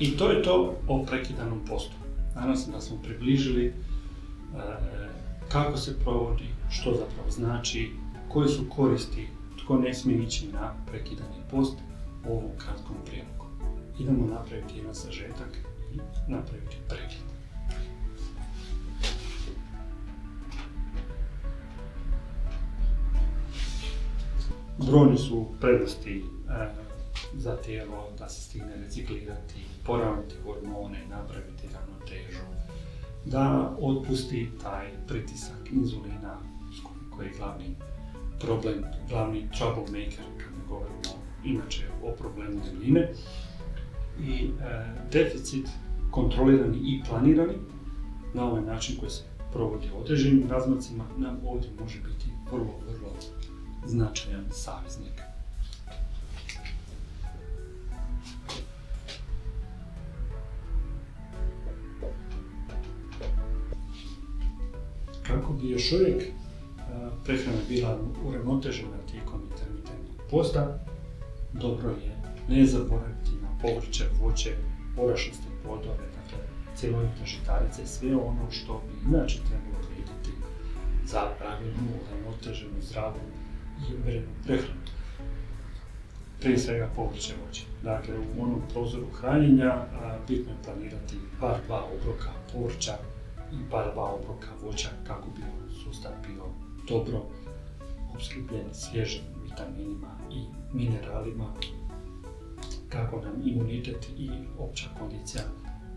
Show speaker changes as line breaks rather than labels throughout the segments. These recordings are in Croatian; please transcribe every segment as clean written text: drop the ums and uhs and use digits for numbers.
I to je to o prekidanom postu. Nadam se da smo približili kako se provodi, što zapravo znači, koje su koristi, tko ne smije ići na prekidani post u ovom kratkom prijedlogu. Idemo napraviti jedan sažetak i napraviti pregled. Brojne su prednosti za tijelo da se stigne reciklirati, poravnati hormone, napraviti ravnotežu, da otpusti taj pritisak inzulina koji je glavni problem, glavni troublemaker kad ne govorimo inače o problemu debljine. I deficit kontrolirani i planirani na ovaj način koji se provodi u određenim razmacima nam ovdje može biti vrlo značajan saveznik. Kako bi još uvijek prehrana bila uravnotežena tijekom intermitentnog posta, dobro je ne zaboraviti na povrće, voće, orašaste plodove, dakle cjelovite žitarice, sve ono što bi inače trebalo vrijediti za pravilnu, uravnoteženu, zdravu i umjerenu prehranu. Prije svega povrće, voće. Dakle, u onom prozoru hranjenja bitno je planirati bar 2 obroka povrća i bar 2 obroka voća kako bi sustav bio dobro opskrbljen svježim vitaminima i mineralima, kako nam imunitet i opća kondicija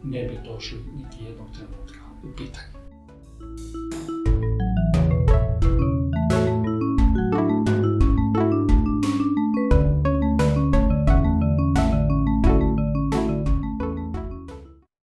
ne bi došli niti jednog trenutka u pitanje.